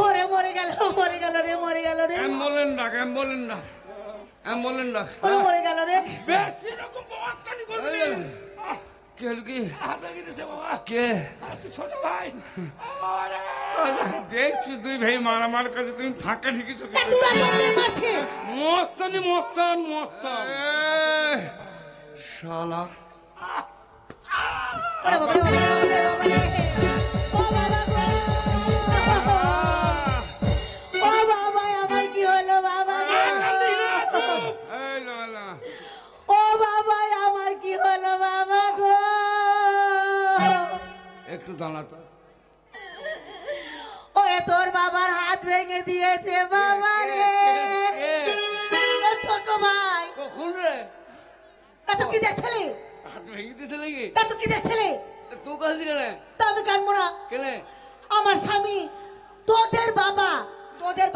ওরে মরে গেল রে, মরে গেল রে। অ্যাম্বুলেন্স ডাক, অ্যাম্বুলেন্স ডাক, অ্যাম্বুলেন্স ডাক। ওরে মরে গেল রে। বেশি রকম বস্তানি করবি। কে হলো কি? হাতে গেছে বাবা। কে? তুই ছোট ভাই। দেখছি দুই ভাই মারামার কাছে তুমি ফাঁকা ঢুকেছো। মস্তানি মস্তান মস্তান শালা। একটু দাঁড়াতো। ওরে তোর বাবার হাত ভেঙে দিয়েছে বাবা রে। ছোট ভাই। কখন রে? তা কি দেখছিলি? হাত ভেঙে দিয়েছে নাকি? তা কি দেখছিলি? তুই কাঁদলি কেন? তা আমি কাঁদবো না। কেন? আমার স্বামী তোদের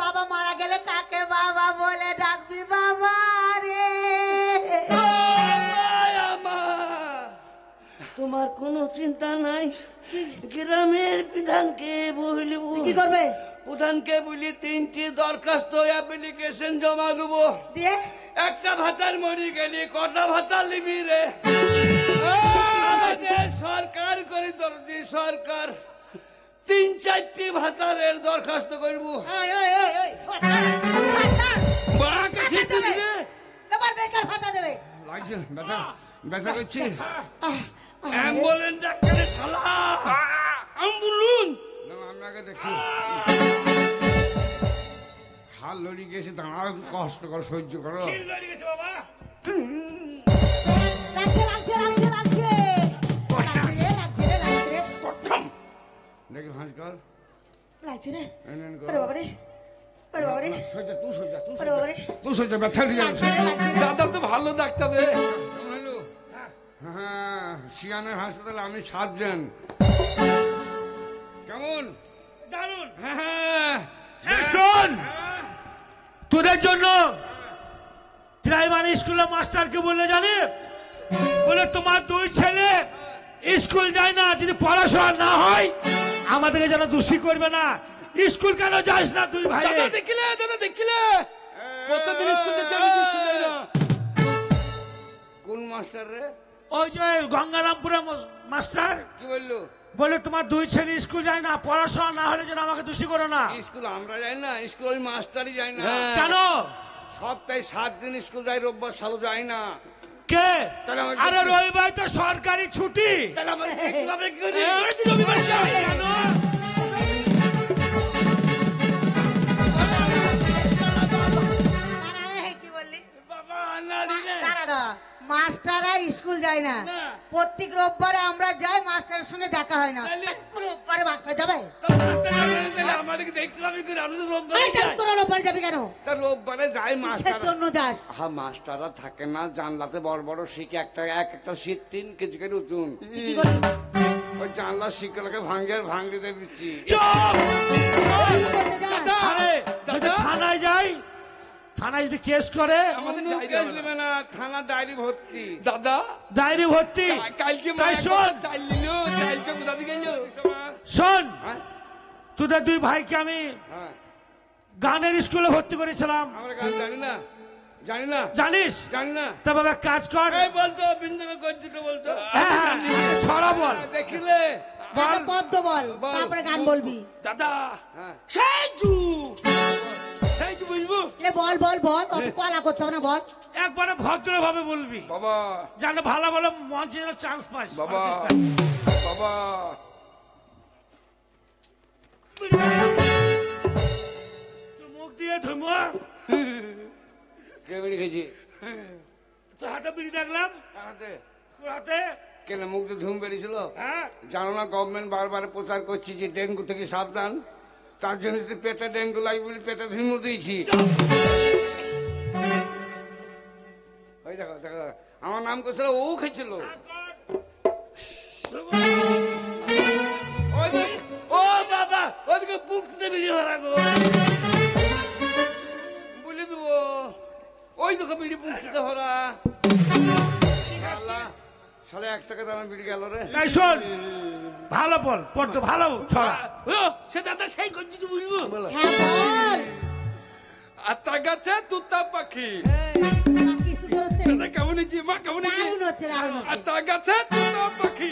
বাবা মারা গেলে কাকে বাবা বলে ডাকবি বাবা রে? তোমার কোনো চিন্তা নাই। গ্রামের প্রধানকে বলবো। কি করবে? প্রধানকে বলি 3টি দরখাস্ত অ্যাপ্লিকেশন জমা দেবো। দিয়ে একটা ভাতার মরি গেলি কটা ভাতা লিবি রে? আমাদের সরকার করে দরদি সরকার 3-4টি ভাতারের দরখাস্ত করবো। লাগছে ব্যথা ব্যথা করছি। অ্যাম্বুলেন্স ডাক্তারে শালা অ্যাম্বুলেন্স আপনাকে দেখি হাল লড়ি গেছে দাঁড়ার কষ্ট করো সহ্য করো। দেখি ভাঁজ কর লাগছে রে। দাদা তো ভালো ডাক্তার রে। হ্যাঁ সিয়ানের হাসপাতালে আমি সার্জন। কেমন? দারুন। হ্যাঁ শোন, তোদের জন্য প্রাইমারি স্কুলের মাস্টারকে বলে জানি, বলে তোমার 2 ছেলে স্কুল যায় না, যদি পড়াশোনা না হয় আমাদেরকে যেন দোষী করবে না। স্কুল কেন যাস না 2 ভাই? দাদা দেখিলে প্রত্যেকদিন স্কুল যাচ্ছে, আমি স্কুল যাই না। কোন মাস্টার রে? ওই যে গঙ্গারামপুরের মাস্টার। কি বললো? বলে তোমার 2 ছেলে স্কুল যায় না, পড়াশোনা না হলে যেন আমাকে দোষী করো না। স্কুল আমরা যাই না, স্কুল ওই মাস্টারই যায় না। কেন? সপ্তাহে 7 দিন স্কুল যায়, রোববার সালও যায় না। কে? আরে রবিবার তো সরকারি ছুটি। মাস্টাররা স্কুল যায় না, প্রত্যেক রোববারে আমরা যাই, মাস্টারের সঙ্গে দেখা হয় না। রোববারে মাস্টার যাবে? তোরা রোববারে যাবি কেন? রোববারে যাই মাস্টার জন্য যাস? হ্যাঁ মাস্টাররা থাকে না, জানলাতে বড় বড় শিখে একটা শীত 3 কেজি করে উঁচুন। ওই জানলা শিখে ভাঙড়ি দিয়ে দিচ্ছি। থানায় যাই, থানায় যদি কেস করে আমাদের কেস নেবে না, থানা ডায়েরি ভর্তি। দাদা ডায়েরি ভর্তি। শোন, তোদের 2 ভাইকে আমি গানের স্কুলে ভর্তি করেছিলাম। আমরা গান জানি না। জানি না? জানিস? জানি না। তা বাবা কাজ কর। এই বলতো বিন্দুর গজ্জিটা বলতো। হ্যাঁ ছড়া বল। দেখিলে পদ্ম বল, তারপরে গান বলবি। দাদা সেই তু বুঝবো। বল বল বল, অত পালা করতে হবে না, বল। একবারে ভদ্রভাবে বলবি বাবা, যেন ভালো ভালো মঞ্চে চান্স পাস বাবা। বাবা মুখ দিয়ে ধুমা কে বিড়ি খেয়েছি? তোর হাতে বিড়ি দেখলাম। তোর হাতে কেন মুখ দিয়ে ধুম বেরিয়েছিল? হ্যাঁ জানো না গভর্নমেন্ট বারবার প্রচার করছি যে ডেঙ্গু থেকে সাবধান, তার জন্য যদি পেটে ডেঙ্গু লাগবে বলে পেটে ধুমু দিয়েছি। ওই দেখো দেখো আমার নাম করছিল, ও খেয়েছিল। ও বাবা ওদিকে পুকতে বেরিয়ে গো বলে দেবো, ওই দেখো বিড়ি পুকতে ভরা। সালে 1 টাকা দামে বিড়ি গেল রে। তাই শোন, ভালো বল, পড়তো ভালো ছড়া। সে দাদা সেই করছি বুঝবো। বলো। হ্যাঁ বল। আতা গাছে তুতা পাখি। কি সুন্দর হচ্ছে। দাদা কেমন হয়েছে? মা কেমন হয়েছে? দারুণ হচ্ছে, দারুণ হচ্ছে। আতা গাছে তুতা পাখি।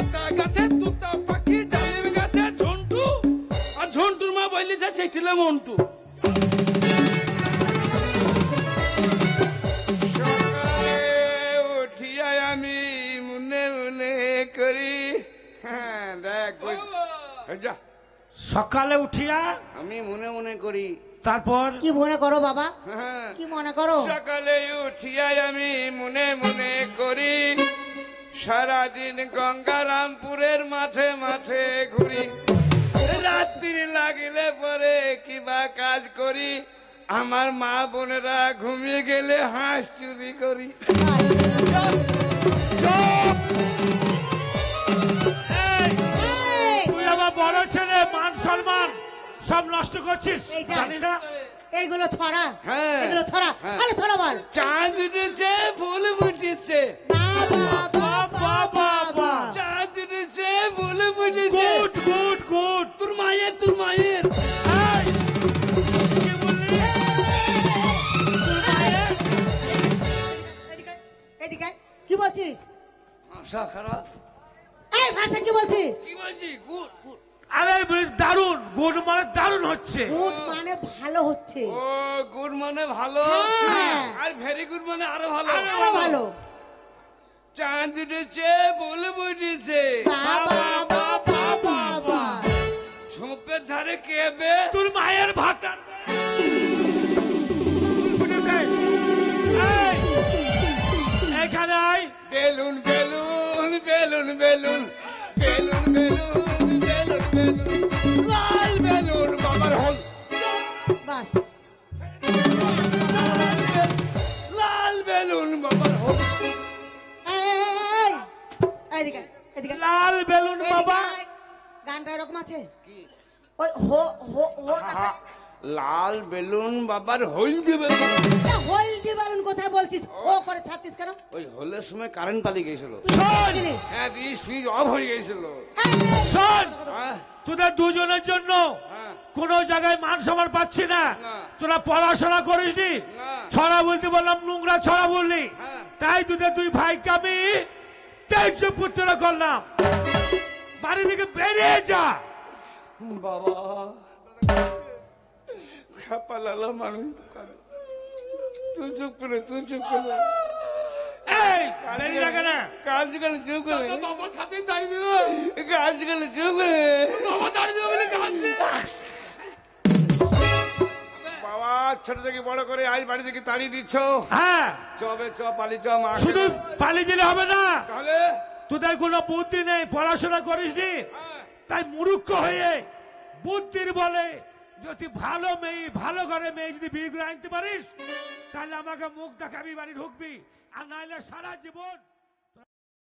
আতা গাছে তুতা পাখি, ডালিম গাছে ঝন্টু। আর ঝন্টুর মা বলিছে চেটিলে মন্টু। সকালে উঠিয়া আমি মনে মনে করি, হ্যাঁ দেখ ওই, এই যা, সকালে উঠিয়া আমি মনে মনে করি, তারপর কি মনে করো বাবা? হ্যাঁ কি মনে করো? সকালে উঠিয়া আমি মনে মনে করি, সারাদিন গঙ্গারামপুরের মাঠে মাঠে ঘুরি, রাত্রি লাগিলে পরে কিবা কাজ করি, আমার মা বোনেরা ঘুমিয়ে গেলে হাঁস চুরি করি। এই, এই, তুই আমার বড় ছেলে, মান সম্মান সব নষ্ট করছিস, এইটা। জানি না? এইগুলো ছড়া। হ্যাঁ। এগুলো ছড়া। হ্যাঁ। ভালো ছড়া বল। চাঁদ উঠেছে ফুল ফুটেছে, বাবা, বাবা, বাবা। চাঁদ উঠেছে ফুল ফুটেছে, গুড গুড গুড। তোর মায়ের, তোর মায়ের। এই, কি বললি? এদিকে, এদিকে। কি বলছিস? ভাষা খারাপ। এই ভাষা কি বলছিস? কি বলছি? Good good. আরে বলিস দারুণ, গুড মানে দারুণ হচ্ছে। গুড মানে ভালো হচ্ছে। ও গুড মানে ভালো, হ্যাঁ। আর ভেরি গুড মানে আরো ভালো। আরো ভালো। চাঁদ উঠেছে ফুল ফুটেছে, বাবা, বাবা, বাবা। ঝোপের ধারে কেবে, তোর মায়ের ভাত আনবে। এই, এখানে আয়। Balloon balloon balloon balloon balloon balloon balloon balloon, লাল বেলুন বাবার হল, বাস। লাল বেলুন বাবার হল। এই, এদিকে, এদিকে। লাল বেলুন এদিকে বাবা। আয়। গানটা এরকম আছে। ওই হো হো হো আহা, লাল বেলুন বাবার হলদি বেলুন। হলদি বেলুন কোথায় বলছিস? ও করে ছাড়ছিস কেন? ওই হলের সময় কারেন্ট পালিয়ে গেছিল, তুই বলছিলি? হ্যাঁ দিয়ে সুইচ অফ হয়ে গেছিল। এই, শোন, হ্যাঁ, তোদের দুজনের জন্য হ্যাঁ, কোন জায়গায় মান সম্মান পাচ্ছি না। না। তোরা পড়াশোনা করিসনি, না। ছড়া বলতে বললাম নোংরা ছড়া বললি, হ্যাঁ। তাই তোদের দুই ভাইকে আমি তেজ পুত্র করলাম। বাড়ি থেকে বেরিয়ে যা। বাবা খাপা লালা মানুষ, তুই চুপ করে, তুই চুপ করে, এই বেরিয়ে যা কেন? কাজ গেলে চুপ করে, বাবার সাথেই দাঁড়িয়ে দিল। কাজ গেলে চুপ করে। বাবা দাঁড়িয়ে দিল বলে কাঁদছে। বাবা ছোট থেকে বড় করে আজ বাড়ি থেকে তাড়িয়ে দিচ্ছ, হ্যাঁ, চবে চ পালি চ মা, শুধু পালিয়ে গেলে হবে না। তাহলে তোদের কোনো বুদ্ধি নেই, পড়াশোনা করিসনি, হ্যাঁ, তাই মূর্খ হয়ে বুদ্ধির বলে যদি ভালো মেয়ে, ভালো ঘরে মেয়ে যদি বিয়ে করে আনতে পারিস, তাহলে আমাকে মুখ দেখাবি, বাড়ি ঢুকবি, আর নাইলে সারা জীবন